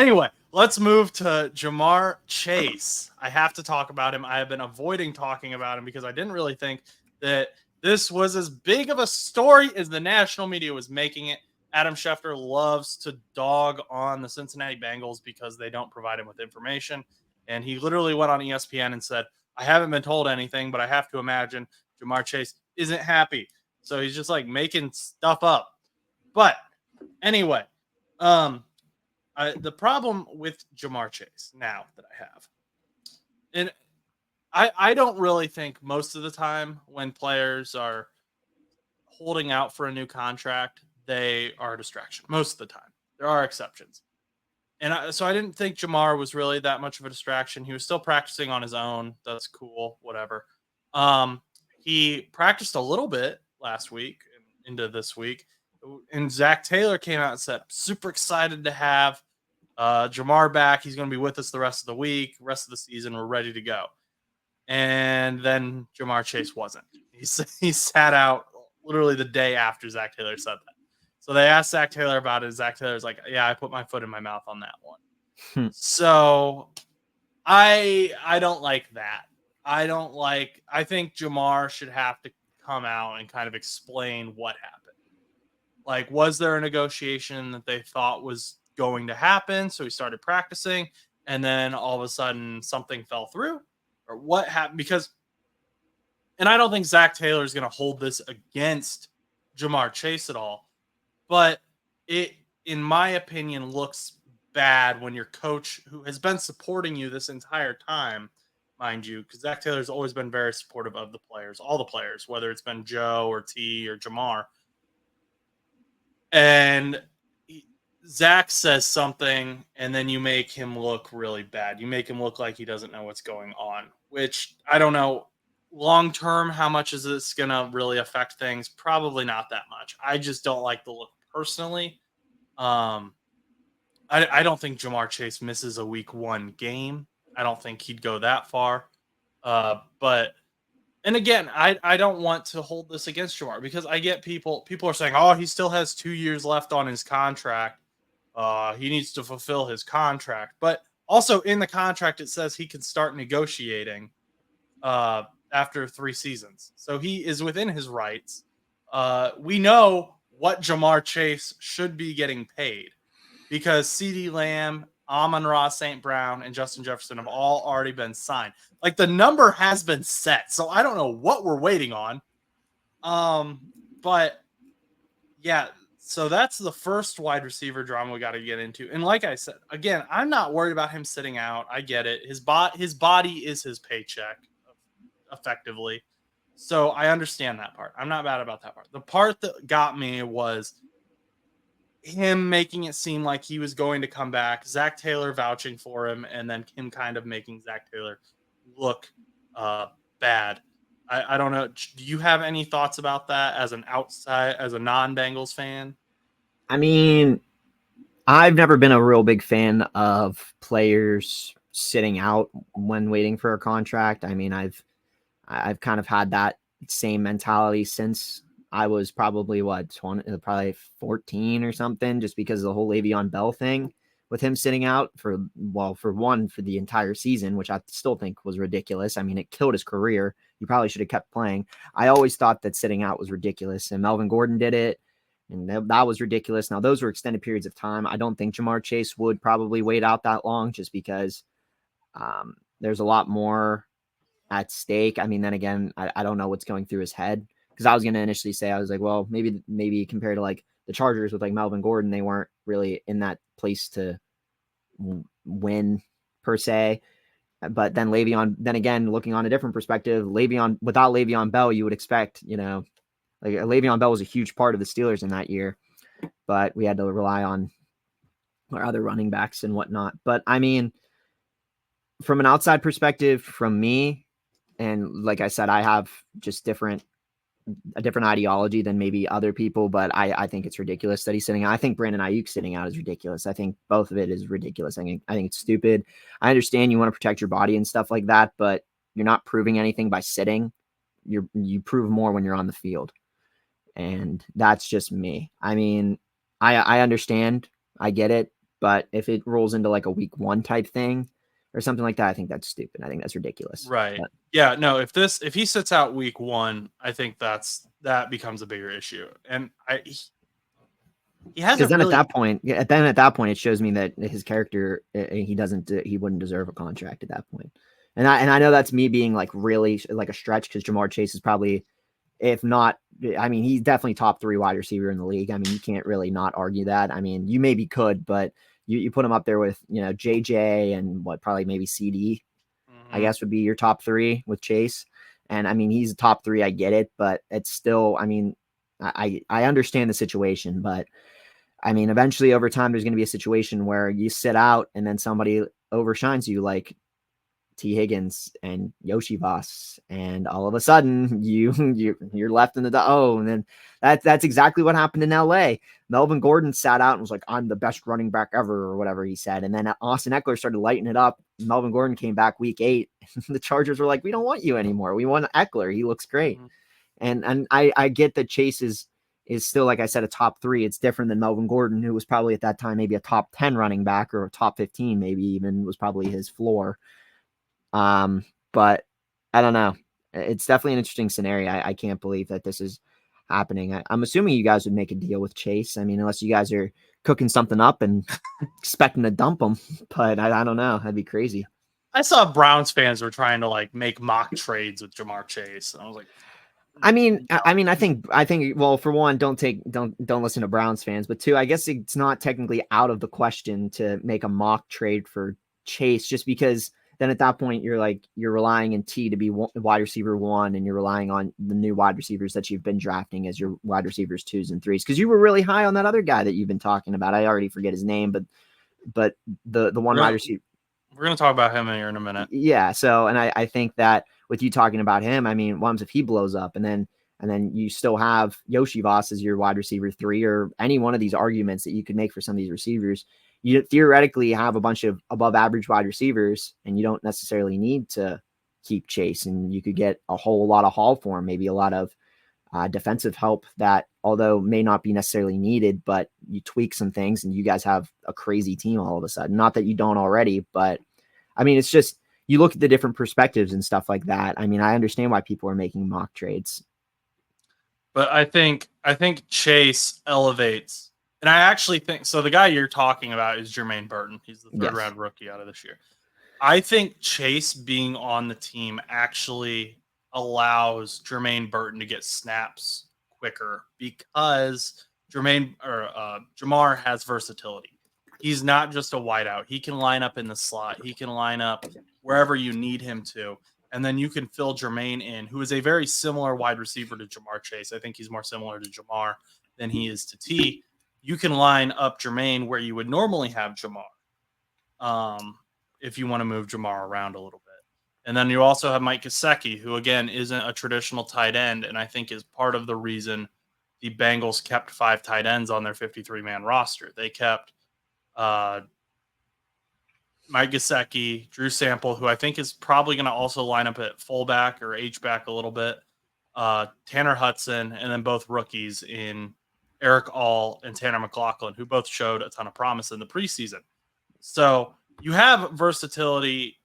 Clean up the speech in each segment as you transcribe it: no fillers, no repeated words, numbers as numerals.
Anyway, let's move to Jamar Chase. I have to talk about him. I have been avoiding talking about him because I didn't really think that this was as big of a story as the national media was making it. Adam Schefter loves to dog on the Cincinnati Bengals because they don't provide him with information. And he literally went on ESPN and said, I haven't been told anything, but I have to imagine Jamar Chase isn't happy. So he's just like making stuff up. But anyway, the problem with Jamar Chase now that I have, and I don't really think most of the time when players are holding out for a new contract, they are a distraction. Most of the time. There are exceptions. So I didn't think Jamar was really that much of a distraction. He was still practicing on his own. That's cool, whatever. He practiced a little bit last week and into this week. And Zach Taylor came out and said, super excited to have Jamar back. He's going to be with us the rest of the week, rest of the season. We're ready to go. And then Jamar Chase wasn't. He sat out literally the day after Zach Taylor said that. So they asked Zach Taylor about it. Zach Taylor's like, yeah, I put my foot in my mouth on that one. So I don't like that. I think Jamar should have to come out and kind of explain what happened. Like, was there a negotiation that they thought was going to happen? So he started practicing and then all of a sudden something fell through, or what happened? Because, and I don't think Zach Taylor is going to hold this against Jamar Chase at all, but it, in my opinion, looks bad when your coach, who has been supporting you this entire time, mind you, because Zach Taylor's always been very supportive of the players, all the players, whether it's been Joe or T or Jamar. And Zach says something, and then you make him look really bad. You make him look like he doesn't know what's going on, which I don't know. Long term, how much is this going to really affect things? Probably not that much. I just don't like the look personally. I don't think Jamar Chase misses a week 1 game. I don't think he'd go that far. But and again, I don't want to hold this against Jamar because I get people are saying, oh, he still has 2 years left on his contract. He needs to fulfill his contract. But also in the contract, it says he can start negotiating after 3 seasons. So he is within his rights. We know what Jamar Chase should be getting paid because CeeDee Lamb, Amon-Ra St. Brown, and Justin Jefferson have all already been signed. Like, the number has been set, so I don't know what we're waiting on. But yeah, so that's the first wide receiver drama we got to get into. And like I said, again, I'm not worried about him sitting out. I get it. His body is his paycheck, effectively. So I understand that part. I'm not mad about that part. The part that got me was him making it seem like he was going to come back, Zach Taylor vouching for him, and then him kind of making Zach Taylor look bad. I don't know. Do you have any thoughts about that as a non-Bengals fan? I mean, I've never been a real big fan of players sitting out when waiting for a contract. I mean, I've kind of had that same mentality since I was probably probably 14 or something, just because of the whole Le'Veon Bell thing with him sitting out for the entire season, which I still think was ridiculous. I mean, it killed his career. He probably should have kept playing. I always thought that sitting out was ridiculous, and Melvin Gordon did it, and that was ridiculous. Now, those were extended periods of time. I don't think Jamar Chase would probably wait out that long, just because there's a lot more at stake. I mean, then again, I don't know what's going through his head, because I was going to initially say, I was like, well, maybe compared to like the Chargers with like Melvin Gordon, they weren't really in that place to win per se. But then again, looking on a different perspective, without Le'Veon Bell, you would expect, like Le'Veon Bell was a huge part of the Steelers in that year, but we had to rely on our other running backs and whatnot. But I mean, from an outside perspective, from me, and like I said, I have just a different ideology than maybe other people, but I think it's ridiculous that he's sitting out. I think Brandon Ayuk sitting out is ridiculous. I think both of it is ridiculous. I think it's stupid. I understand you want to protect your body and stuff like that, but you're not proving anything by sitting. You prove more when you're on the field. And that's just me. I mean, I understand. I get it. But if it rolls into like a week 1 type thing or something like that, I think that's stupid. I think that's ridiculous. Right. But, Yeah, no, if he sits out week 1, I think that becomes a bigger issue. And he because hasn't then really. at that point, it shows me that his character, he wouldn't deserve a contract at that point. And I know that's me being like really like a stretch because Jamar Chase is probably, if not, I mean, he's definitely top 3 wide receiver in the league. I mean, you can't really not argue that. I mean, you maybe could, but you put him up there with, JJ and probably maybe CD, I guess would be your top 3 with Chase. And I mean, he's a top 3. I get it, but it's still, I mean, I understand the situation, but I mean, eventually over time, there's going to be a situation where you sit out and then somebody overshines you, like T. Higgins and Yoshi Voss, and all of a sudden you're left in the and then that's exactly what happened in L.A. Melvin Gordon sat out and was like, "I'm the best running back ever," or whatever he said, and then Austin Eckler started lighting it up. Melvin Gordon came back week 8. The Chargers were like, "We don't want you anymore. We want Eckler. He looks great." Mhm. And I get that Chase is still, like I said, a top 3. It's different than Melvin Gordon, who was probably at that time maybe a top 10 running back or a top 15, maybe even was probably his floor. But I don't know. It's definitely an interesting scenario. I can't believe that this is happening. I'm assuming you guys would make a deal with Chase. I mean, unless you guys are cooking something up and expecting to dump him. But I don't know. That'd be crazy. I saw Browns fans were trying to like make mock trades with Jamar Chase, and I was like, I think. Well, for one, don't listen to Browns fans. But two, I guess it's not technically out of the question to make a mock trade for Chase, just because then at that point you're relying in T to be wide receiver 1, and you're relying on the new wide receivers that you've been drafting as your wide receivers 2s and 3s. Because you were really high on that other guy that you've been talking about. I already forget his name, but the one wide receiver. We're going to talk about him here in a minute. Yeah. So, and I think that with you talking about him, I mean, what if he blows up, and then you still have Yoshi Voss as your wide receiver 3, or any one of these arguments that you could make for some of these receivers. You theoretically have a bunch of above average wide receivers, and you don't necessarily need to keep Chase, and you could get a whole lot of haul for him, maybe a lot of defensive help that, although may not be necessarily needed, but you tweak some things and you guys have a crazy team all of a sudden. Not that you don't already, but I mean, it's just, you look at the different perspectives and stuff like that. I mean, I understand why people are making mock trades. But I think Chase elevates, and I actually think so. The guy you're talking about is Jermaine Burton. He's the third round rookie out of this year. I think Chase being on the team actually allows Jermaine Burton to get snaps quicker because Jamar has versatility. He's not just a wideout. He can line up in the slot. He can line up wherever you need him to. And then you can fill Jermaine in, who is a very similar wide receiver to Jamar Chase. I think he's more similar to Jamar than he is to T. You can line up Jermaine where you would normally have Jamar. If you want to move Jamar around a little bit. And then you also have Mike Gesicki, who, again, isn't a traditional tight end, and I think is part of the reason the Bengals kept 5 tight ends on their 53-man roster. They kept Mike Gesicki, Drew Sample, who I think is probably going to also line up at fullback or H-back a little bit, Tanner Hudson, and then both rookies in Eric All and Tanner McLaughlin, who both showed a ton of promise in the preseason. So you have versatility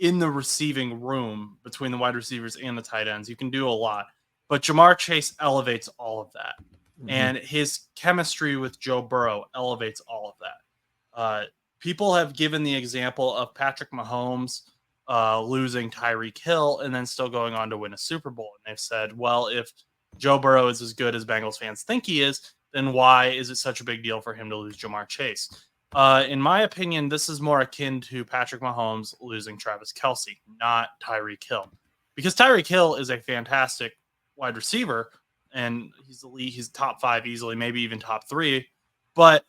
in the receiving room between the wide receivers and the tight ends. You can do a lot. But Jamar Chase elevates all of that. Mm-hmm. And his chemistry with Joe Burrow elevates all of that. People have given the example of Patrick Mahomes losing Tyreek Hill and then still going on to win a Super Bowl. And they've said, well, if Joe Burrow is as good as Bengals fans think he is, then why is it such a big deal for him to lose Jamar Chase? In my opinion, this is more akin to Patrick Mahomes losing Travis Kelce, not Tyreek Hill. Because Tyreek Hill is a fantastic wide receiver, and he's the league, he's top 5 easily, maybe even top 3. But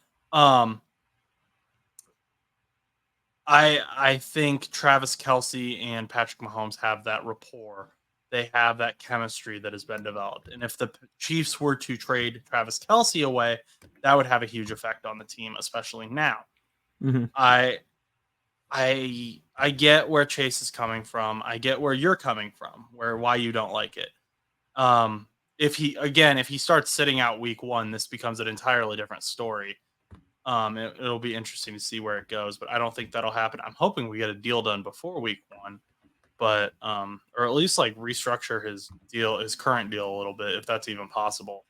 I think Travis Kelce and Patrick Mahomes have that rapport. They have that chemistry that has been developed. And if the Chiefs were to trade Travis Kelce away, that would have a huge effect on the team, especially now. Mm-hmm. I get where Chase is coming from. I get where you're coming from, why you don't like it. If he starts sitting out week 1, this becomes an entirely different story. It'll be interesting to see where it goes, but I don't think that'll happen. I'm hoping we get a deal done before week 1, but or at least like restructure his current deal a little bit if that's even possible.